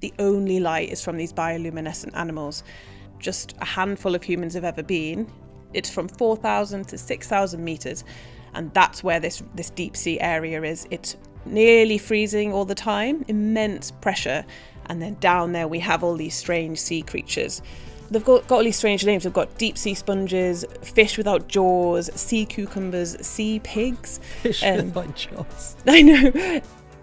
The only light is from these bioluminescent animals. Just a handful of humans have ever been. It's from 4,000 to 6,000 metres, and that's where this deep sea area is. It's nearly freezing all the time, immense pressure, and then down there we have all these strange sea creatures. They've got all these strange names. We've got deep sea sponges, fish without jaws, sea cucumbers, sea pigs. Fish without jaws. I know.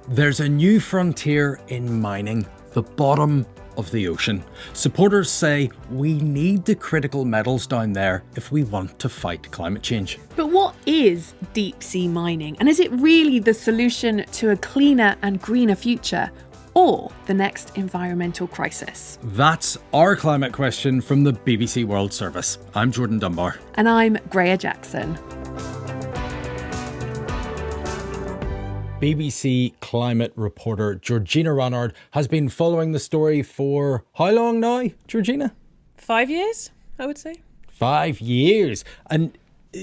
There's a new frontier in mining, the bottom of the ocean. Supporters say we need the critical metals down there if we want to fight climate change. But what is deep sea mining? And is it really the solution to a cleaner and greener future? Or the next environmental crisis? That's our climate question from the BBC World Service. I'm Jordan Dunbar. And I'm Greya Jackson. BBC climate reporter Georgina Ranard has been following the story for how long now, Georgina? 5 years, I would say. 5 years. And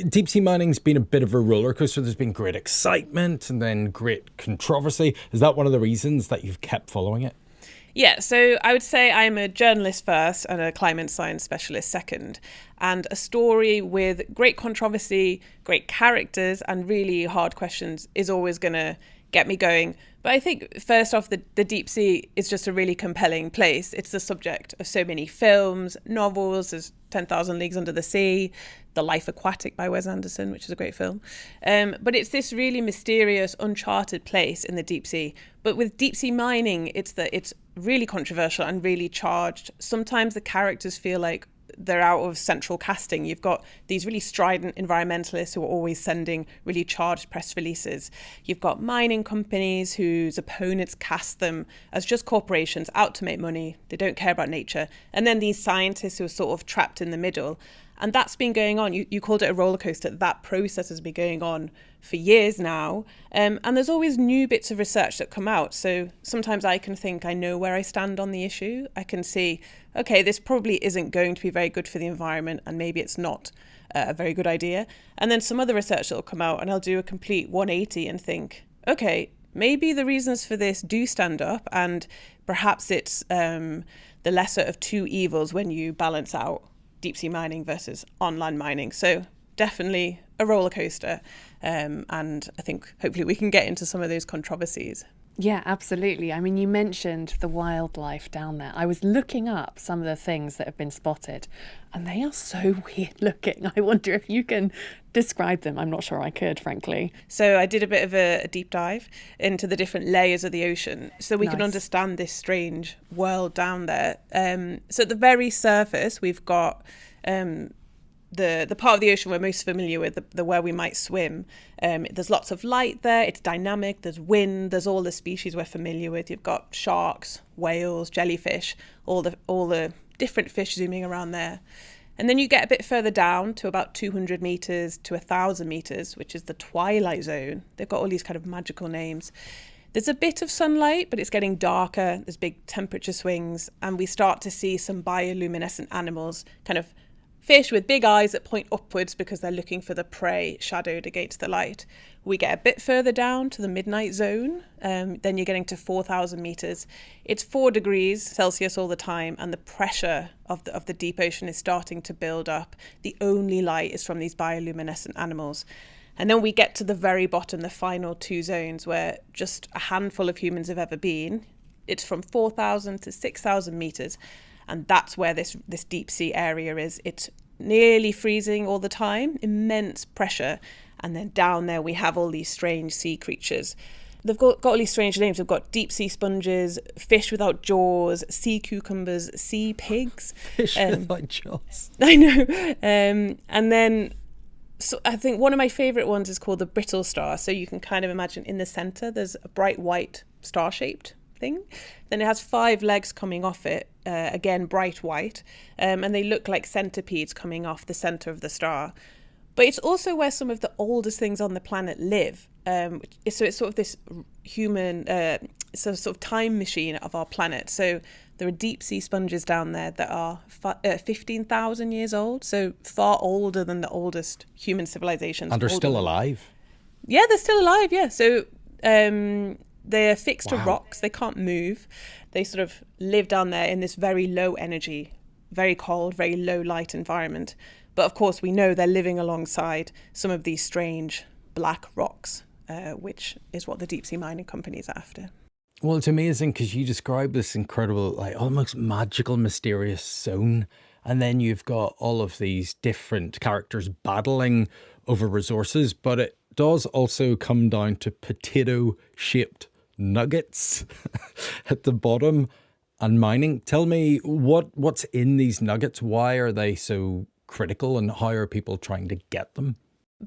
deep sea mining's been a bit of a roller coaster. There's been great excitement and then great controversy. Is that one of the reasons that you've kept following it? Yeah, so I would say I'm a journalist first and a climate science specialist second. And a story with great controversy, great characters and really hard questions is always going to get me going. But I think first off, the deep sea is just a really compelling place. It's the subject of so many films, novels. There's 10,000 Leagues Under the Sea, The Life Aquatic by Wes Anderson, which is a great film. But it's this really mysterious, uncharted place in the deep sea. But with deep sea mining, it's really controversial and really charged. Sometimes the characters feel like they're out of central casting. You've got these really strident environmentalists who are always sending really charged press releases. You've got mining companies whose opponents cast them as just corporations out to make money. They don't care about nature. And then these scientists who are sort of trapped in the middle. And that's been going on. You called it a roller coaster. That process has been going on for years now. And there's always new bits of research that come out. So sometimes I can think I know where I stand on the issue. I can see, okay, this probably isn't going to be very good for the environment and maybe it's not a very good idea. And then some other research that will come out and I'll do a complete 180 and think, okay, maybe the reasons for this do stand up and perhaps it's the lesser of two evils when you balance out deep sea mining versus on-land mining. So definitely a roller coaster. And I think hopefully we can get into some of those controversies. Yeah, absolutely. I mean, you mentioned the wildlife down there. I was looking up some of the things that have been spotted and they are so weird looking. I wonder if you can describe them. I'm not sure I could, frankly. So I did a bit of a deep dive into the different layers of the ocean so we can understand this strange world down there. So at the very surface, we've got the part of the ocean we're most familiar with, the where we might swim. There's lots of light there. It's dynamic. There's wind. There's all the species we're familiar with. You've got sharks, whales, jellyfish, all the different fish zooming around there. And then you get a bit further down to about 200 meters to 1,000 meters, which is the twilight zone. They've got all these kind of magical names. There's a bit of sunlight, but it's getting darker. There's big temperature swings, and we start to see some bioluminescent animals, kind of fish with big eyes that point upwards because they're looking for the prey shadowed against the light. We get a bit further down to the midnight zone. Then you're getting to 4,000 meters. It's 4 degrees Celsius all the time, and the pressure of the deep ocean is starting to build up. The only light is from these bioluminescent animals. And then we get to the very bottom, the final 2 zones, where just a handful of humans have ever been. It's from 4,000 to 6,000 meters. And that's where this deep sea area is. It's nearly freezing all the time, immense pressure. And then down there we have all these strange sea creatures. They've got all these strange names. We've got deep sea sponges, fish without jaws, sea cucumbers, sea pigs. Fish without jaws. I know. And then so I think one of my favourite ones is called the brittle star. So you can kind of imagine in the centre there's a bright white star-shaped thing. Then it has 5 legs coming off it, again bright white, and they look like centipedes coming off the centre of the star. But it's also where some of the oldest things on the planet live. So it's sort of this human, sort of time machine of our planet. So there are deep sea sponges down there that are 15,000 years old, so far older than the oldest human civilizations. And they're still alive? Yeah, they're still alive, yeah. So They're fixed to Wow. rocks. They can't move. They sort of live down there in this very low energy, very cold, very low light environment. But of course, we know they're living alongside some of these strange black rocks, which is what the deep sea mining companies are after. Well, it's amazing because you describe this incredible, like almost magical, mysterious zone. And then you've got all of these different characters battling over resources, but it does also come down to potato-shaped nuggets at the bottom and mining. Tell me what's in these nuggets? Why are they so critical and how are people trying to get them?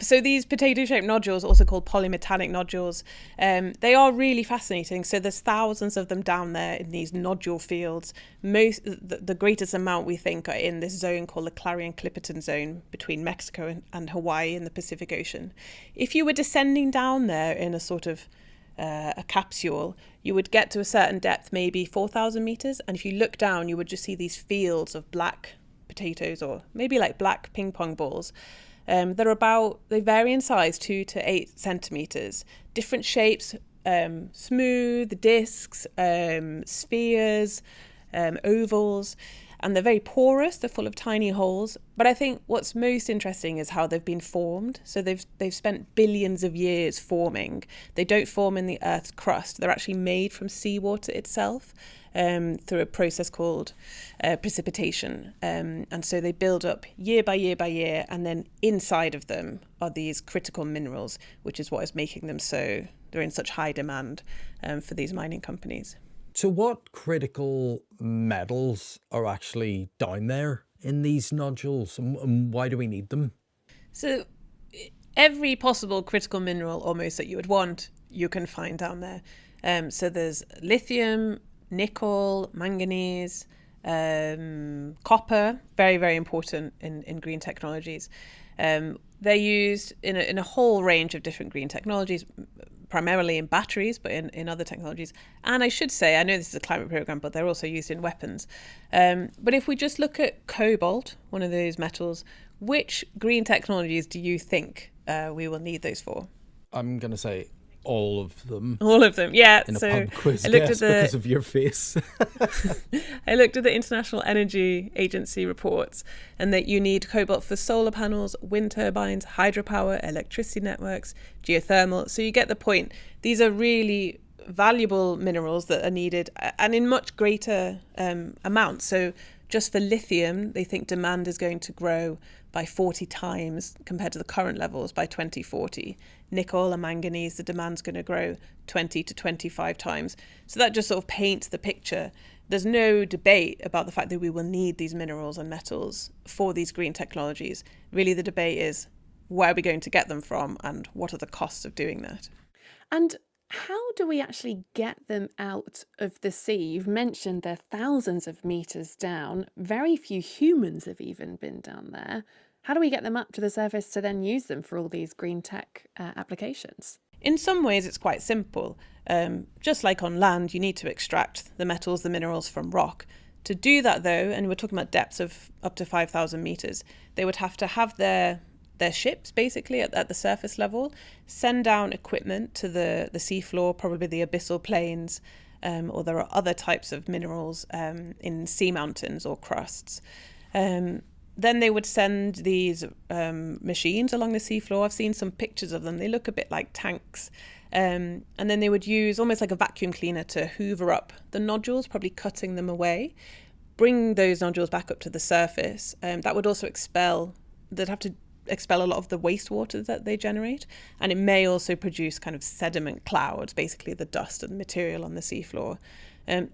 So these potato-shaped nodules, also called polymetallic nodules, they are really fascinating. So there's thousands of them down there in these nodule fields. The greatest amount we think are in this zone called the Clarion-Clipperton Zone between Mexico and Hawaii in the Pacific Ocean. If you were descending down there in a sort of a capsule, you would get to a certain depth, maybe 4,000 meters, and if you look down, you would just see these fields of black potatoes, or maybe like black ping pong balls. They vary in size, 2 to 8 centimeters, different shapes, smooth discs, spheres, ovals, and they're very porous. They're full of tiny holes. But I think what's most interesting is how they've been formed. So they've spent billions of years forming. They don't form in the Earth's crust. They're actually made from seawater itself. Through a process called precipitation. And so they build up year by year by year, and then inside of them are these critical minerals, which is what is making them they're in such high demand for these mining companies. So what critical metals are actually down there in these nodules, and why do we need them? So every possible critical mineral almost that you would want, you can find down there. So there's lithium, nickel, manganese, copper, very, very important in green technologies. They're used in a whole range of different green technologies, primarily in batteries, but in other technologies. And I should say, I know this is a climate program, but they're also used in weapons. But if we just look at cobalt, one of those metals, which green technologies do you think we will need those for? I'm going to say all of them. All of them, yeah. In a so pub quiz, I looked yes, at because of your face. I looked at the International Energy Agency reports, and that you need cobalt for solar panels, wind turbines, hydropower, electricity networks, geothermal. So you get the point. These are really valuable minerals that are needed, and in much greater amounts. So just for lithium, they think demand is going to grow by 40 times compared to the current levels by 2040. Nickel and manganese, the demand's going to grow 20 to 25 times. So that just sort of paints the picture. There's no debate about the fact that we will need these minerals and metals for these green technologies. Really, the debate is where are we going to get them from and what are the costs of doing that? And how do we actually get them out of the sea? You've mentioned they're thousands of meters down. Very few humans have even been down there. How do we get them up to the surface to then use them for all these green tech applications? In some ways, it's quite simple. Just like on land, you need to extract the metals, the minerals from rock. To do that, though, and we're talking about depths of up to 5,000 meters, they would have to have their ships basically at the surface level, send down equipment to the seafloor, probably the abyssal plains, or there are other types of minerals in sea mountains or crusts. Then they would send these machines along the seafloor. I've seen some pictures of them. They look a bit like tanks. And then they would use almost like a vacuum cleaner to hoover up the nodules, probably cutting them away, bring those nodules back up to the surface. That would also they'd have to expel a lot of the wastewater that they generate. And it may also produce kind of sediment clouds, basically the dust and material on the seafloor.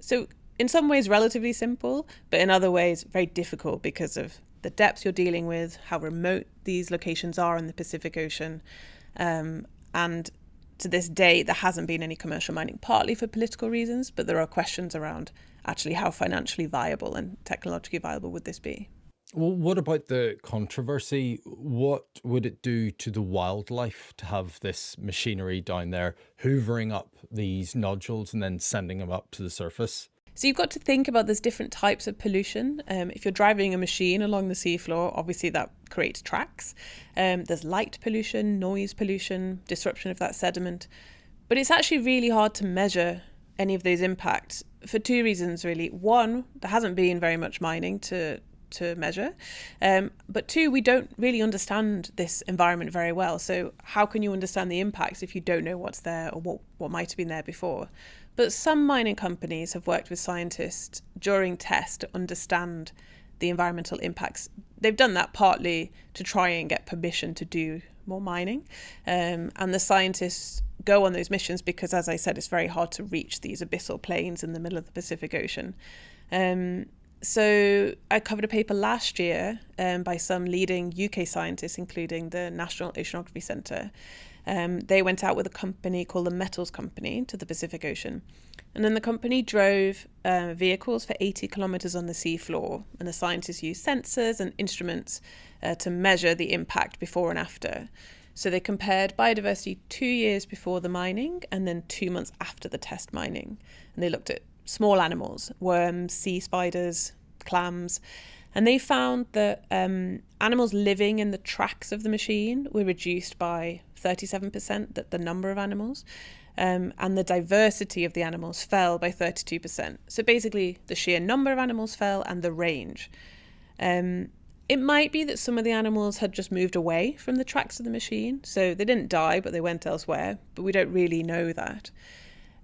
So in some ways relatively simple, but in other ways very difficult because of the depths you're dealing with, how remote these locations are in the Pacific Ocean. And to this day, there hasn't been any commercial mining, partly for political reasons, but there are questions around actually how financially viable and technologically viable would this be. Well, what about the controversy? What would it do to the wildlife to have this machinery down there hoovering up these nodules and then sending them up to the surface? So you've got to think about there's different types of pollution. If you're driving a machine along the seafloor, obviously that creates tracks. There's light pollution, noise pollution, disruption of that sediment. But it's actually really hard to measure any of those impacts for two reasons, really. One, there hasn't been very much mining to measure. But two, we don't really understand this environment very well. So how can you understand the impacts if you don't know what's there or what might have been there before? But some mining companies have worked with scientists during tests to understand the environmental impacts. They've done that partly to try and get permission to do more mining. And the scientists go on those missions because, as I said, it's very hard to reach these abyssal plains in the middle of the Pacific Ocean. So I covered a paper last year by some leading UK scientists, including the National Oceanography Centre. They went out with a company called the Metals Company to the Pacific Ocean. And then the company drove vehicles for 80 kilometres on the seafloor. And the scientists used sensors and instruments to measure the impact before and after. So they compared biodiversity 2 years before the mining and then 2 months after the test mining. And they looked at small animals, worms, sea spiders, clams, and they found that animals living in the tracks of the machine were reduced by 37%, that the number of animals, and the diversity of the animals fell by 32%. So basically the sheer number of animals fell and the range. It might be that some of the animals had just moved away from the tracks of the machine, so they didn't die, but they went elsewhere, but we don't really know that.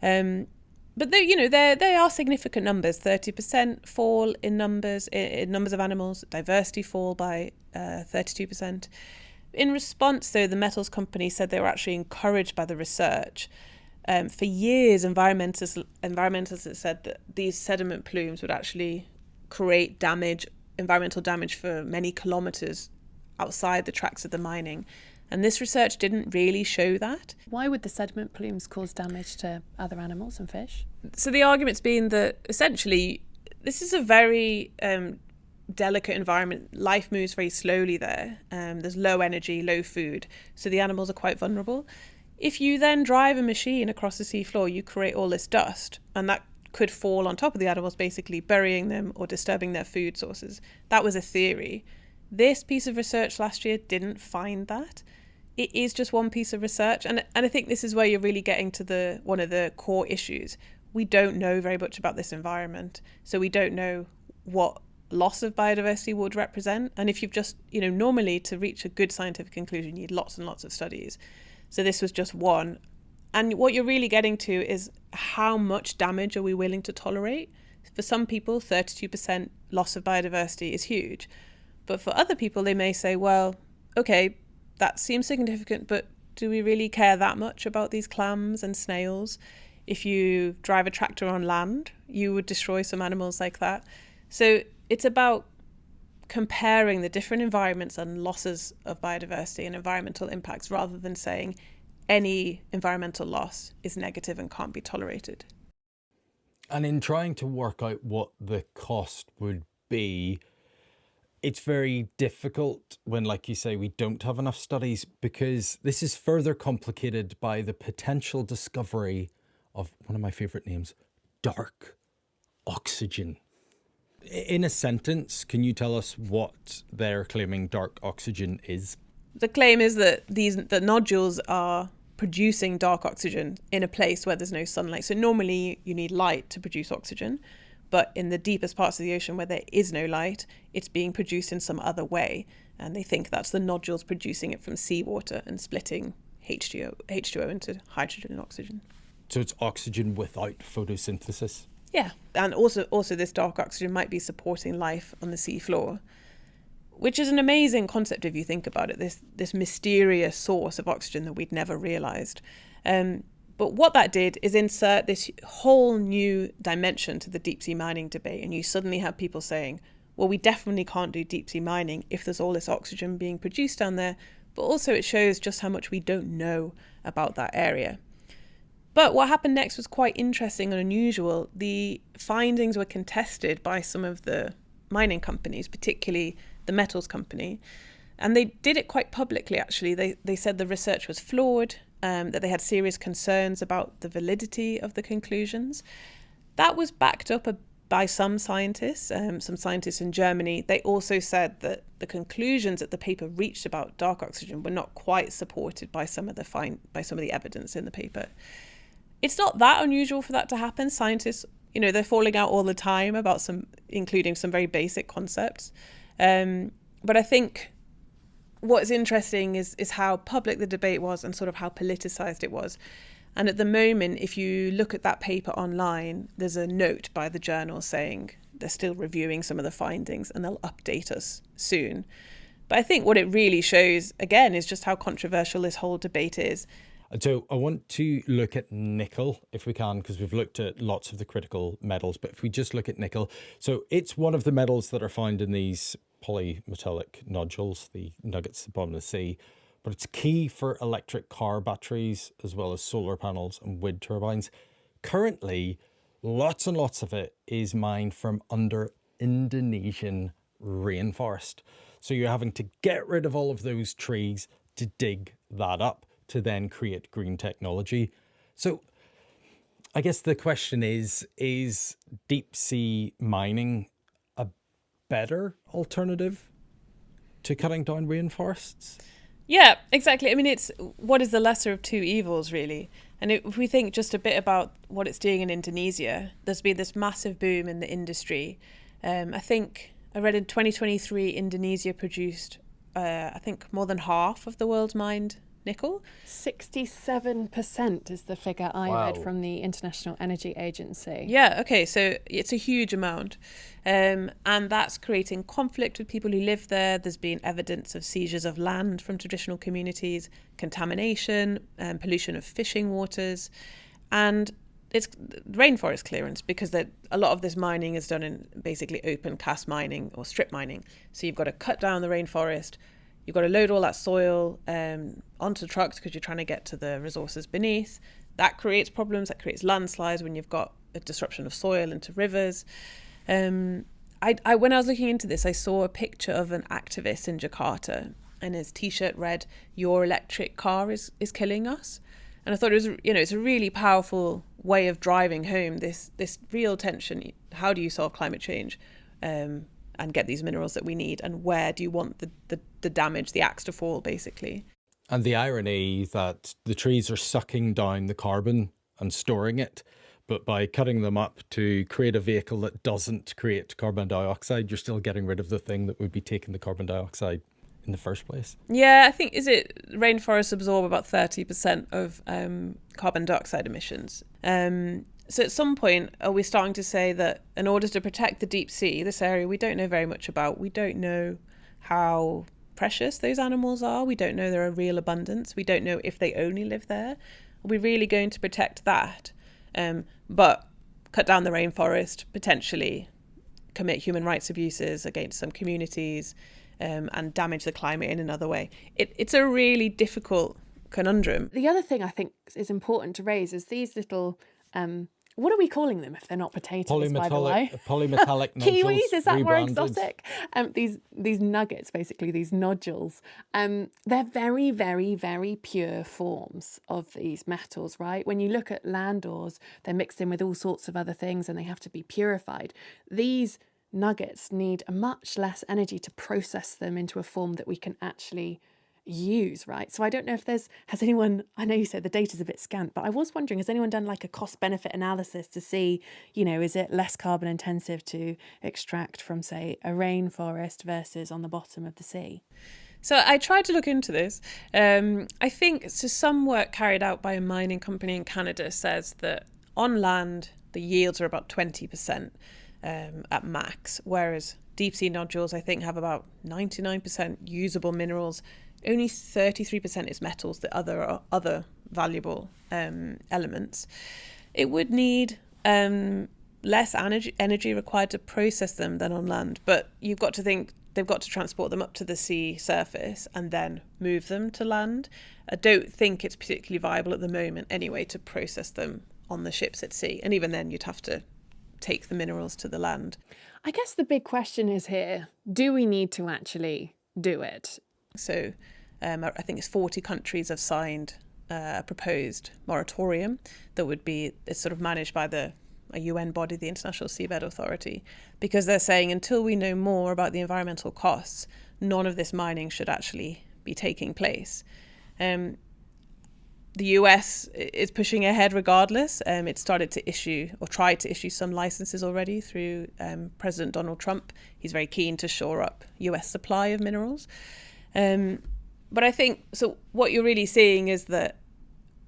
But they are significant numbers. 30% fall in numbers of animals. Diversity fall by 32%. In response, though, the Metals Company said they were actually encouraged by the research. For years, environmentalists had said that these sediment plumes would actually create environmental damage for many kilometres outside the tracks of the mining. And this research didn't really show that. Why would the sediment plumes cause damage to other animals and fish? So the argument's been that essentially this is a very delicate environment. Life moves very slowly there. There's low energy, low food. So the animals are quite vulnerable. If you then drive a machine across the seafloor, you create all this dust, and that could fall on top of the animals, basically burying them or disturbing their food sources. That was a theory. This piece of research last year didn't find that. It is just one piece of research. And I think this is where you're really getting to one of the core issues. We don't know very much about this environment. So we don't know what loss of biodiversity would represent. And if you've just, normally to reach a good scientific conclusion, you need lots and lots of studies. So this was just one. And what you're really getting to is how much damage are we willing to tolerate? For some people, 32% loss of biodiversity is huge. But for other people, they may say, well, okay, that seems significant, but do we really care that much about these clams and snails? If you drive a tractor on land, you would destroy some animals like that. So it's about comparing the different environments and losses of biodiversity and environmental impacts rather than saying any environmental loss is negative and can't be tolerated. And in trying to work out what the cost would be, it's very difficult when, like you say, we don't have enough studies, because this is further complicated by the potential discovery of one of my favorite names, dark oxygen. In a sentence, can you tell us what they're claiming dark oxygen is? The claim is that the nodules are producing dark oxygen in a place where there's no sunlight. So normally you need light to produce oxygen. But in the deepest parts of the ocean where there is no light, it's being produced in some other way. And they think that's the nodules producing it from seawater and splitting H2O into hydrogen and oxygen. So it's oxygen without photosynthesis? Yeah. And also this dark oxygen might be supporting life on the seafloor, which is an amazing concept if you think about it, this mysterious source of oxygen that we'd never realised. But what that did is insert this whole new dimension to the deep sea mining debate. And you suddenly have people saying, well, we definitely can't do deep sea mining if there's all this oxygen being produced down there. But also it shows just how much we don't know about that area. But what happened next was quite interesting and unusual. The findings were contested by some of the mining companies, particularly the Metals Company. And they did it quite publicly, actually. They said the research was flawed, that they had serious concerns about the validity of the conclusions. That was backed up by some scientists in Germany. They also said that the conclusions that the paper reached about dark oxygen were not quite supported by some of the evidence in the paper. it's not that unusual for that to happen. Scientists, they're falling out all the time about including some very basic concepts. But I think what's interesting is how public the debate was and sort of how politicized it was. And at the moment, if you look at that paper online, there's a note by the journal saying they're still reviewing some of the findings and they'll update us soon. But I think what it really shows, again, is just how controversial this whole debate is. So I want to look at nickel, if we can, because we've looked at lots of the critical metals. But if we just look at nickel, so it's one of the metals that are found in these polymetallic nodules, the nuggets at the bottom of the sea. But it's key for electric car batteries, as well as solar panels and wind turbines. Currently, lots and lots of it is mined from under Indonesian rainforest. So you're having to get rid of all of those trees to dig that up to then create green technology. So I guess the question is deep sea mining a better alternative to cutting down rainforests? Yeah, exactly. I mean, it's what is the lesser of two evils, really? And if we think just a bit about what it's doing in Indonesia, there's been this massive boom in the industry. I think I read in 2023, Indonesia produced, I think, more than half of the world's mined nickel. 67% is the figure I read from the International Energy Agency. Yeah, okay, so it's a huge amount. And that's creating conflict with people who live there. There's been evidence of seizures of land from traditional communities, contamination, pollution of fishing waters, and it's rainforest clearance, because a lot of this mining is done in basically open cast mining or strip mining. So you've got to cut down the rainforest. You've got to load all that soil onto trucks because you're trying to get to the resources beneath. That creates problems. That creates landslides when you've got a disruption of soil into rivers. When I was looking into this, I saw a picture of an activist in Jakarta, and his T-shirt read, "Your electric car is killing us." And I thought it was, it's a really powerful way of driving home this real tension. How do you solve climate change? And get these minerals that we need, and where do you want the damage, the axe to fall, basically? And the irony that the trees are sucking down the carbon and storing it, but by cutting them up to create a vehicle that doesn't create carbon dioxide, you're still getting rid of the thing that would be taking the carbon dioxide in the first place. Yeah, I think, rainforests absorb about 30% of carbon dioxide emissions. So at some point, are we starting to say that in order to protect the deep sea, this area we don't know very much about, we don't know how precious those animals are, we don't know they're a real abundance, we don't know if they only live there, are we really going to protect that? But cut down the rainforest, potentially commit human rights abuses against some communities, and damage the climate in another way. It's a really difficult conundrum. The other thing I think is important to raise is these little... what are we calling them if they're not potatoes, by the way? Polymetallic nodules. Kiwis, is that more rebranded. exotic? These nuggets, basically, these nodules, they're very, very, very pure forms of these metals, right? When you look at land ores, they're mixed in with all sorts of other things and they have to be purified. These nuggets need a much less energy to process them into a form that we can actually use, right? So I don't know if has anyone, I know you said the data's a bit scant, but I was wondering, has anyone done like a cost benefit analysis to see, is it less carbon intensive to extract from, say, a rainforest versus on the bottom of the sea? So I tried to look into this. I think some work carried out by a mining company in Canada says that on land, the yields are about 20% at max, whereas deep sea nodules, I think, have about 99% usable minerals. Only 33% is metals, the other valuable elements. It would need less energy required to process them than on land, but you've got to think they've got to transport them up to the sea surface and then move them to land. I don't think it's particularly viable at the moment anyway to process them on the ships at sea, and even then you'd have to take the minerals to the land. I guess the big question is here, do we need to actually do it? So I think it's 40 countries have signed a proposed moratorium that would be sort of managed by a UN body, the International Seabed Authority, because they're saying until we know more about the environmental costs, none of this mining should actually be taking place. The US is pushing ahead regardless. It started to issue or tried to issue some licenses already through President Donald Trump. He's very keen to shore up US supply of minerals. But I think, so what you're really seeing is that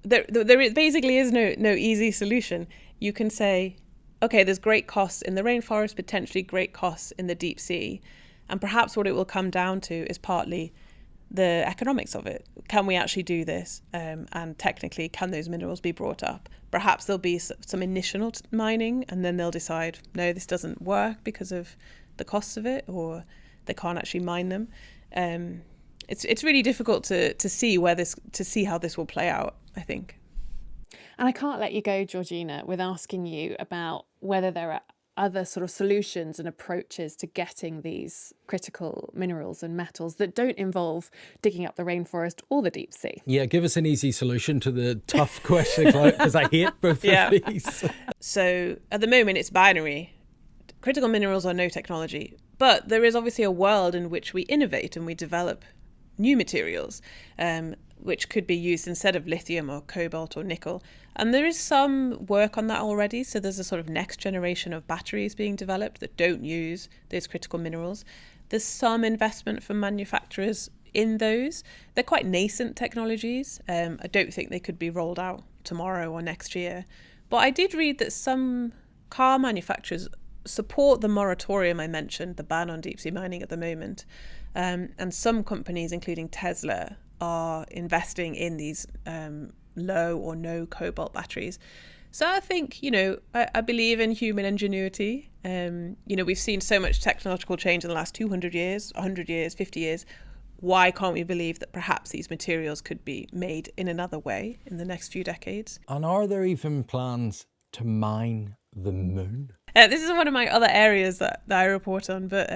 there basically is no easy solution. You can say, okay, there's great costs in the rainforest, potentially great costs in the deep sea. And perhaps what it will come down to is partly the economics of it. Can we actually do this? And technically, can those minerals be brought up? Perhaps there'll be some initial mining, and then they'll decide, no, this doesn't work because of the costs of it, or they can't actually mine them. It's really difficult to see how this will play out, I think. And I can't let you go, Georgina, with asking you about whether there are other sort of solutions and approaches to getting these critical minerals and metals that don't involve digging up the rainforest or the deep sea. Yeah, give us an easy solution to the tough question, because I hate both of these. So at the moment, it's binary. Critical minerals are no technology. But there is obviously a world in which we innovate and we develop new materials, which could be used instead of lithium or cobalt or nickel. And there is some work on that already. So there's a sort of next generation of batteries being developed that don't use those critical minerals. There's some investment from manufacturers in those. They're quite nascent technologies. I don't think they could be rolled out tomorrow or next year. But I did read that some car manufacturers support the moratorium I mentioned, the ban on deep sea mining at the moment. And some companies, including Tesla, are investing in these low or no cobalt batteries. So I think, I believe in human ingenuity. We've seen so much technological change in the last 200 years, 100 years, 50 years. Why can't we believe that perhaps these materials could be made in another way in the next few decades? And are there even plans to mine the moon? This is one of my other areas that I report on, but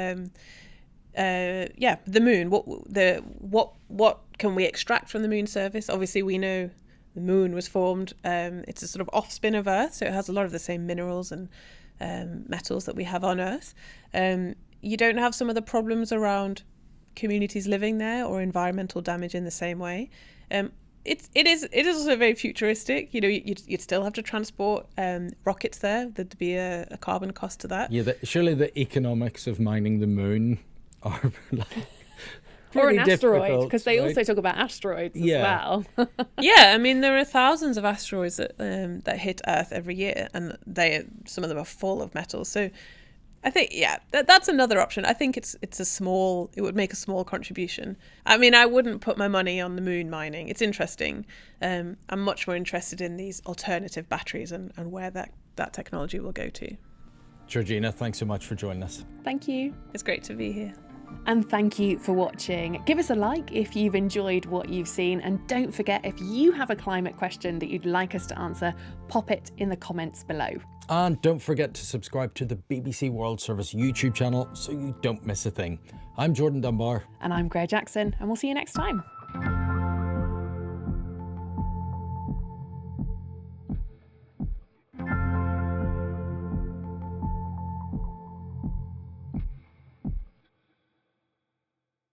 the moon. What can we extract from the moon surface? Obviously, we know the moon was formed. It's a sort of off-spin of Earth, so it has a lot of the same minerals and metals that we have on Earth. You don't have some of the problems around communities living there or environmental damage in the same way. It is also very futuristic. You'd still have to transport rockets there. There'd be a carbon cost to that. Yeah, surely the economics of mining the moon are or an asteroid, because they right? also talk about asteroids as well. Yeah, I mean, there are thousands of asteroids that hit Earth every year, and some of them are full of metals. So I think, that's another option. I think it would make a small contribution. I mean, I wouldn't put my money on the moon mining. It's interesting. I'm much more interested in these alternative batteries and where that technology will go to. Georgina, thanks so much for joining us. Thank you. It's great to be here. And thank you for watching. Give us a like if you've enjoyed what you've seen. And don't forget, if you have a climate question that you'd like us to answer, pop it in the comments below. And don't forget to subscribe to the BBC World Service YouTube channel so you don't miss a thing. I'm Jordan Dunbar. And I'm Greer Jackson, and we'll see you next time.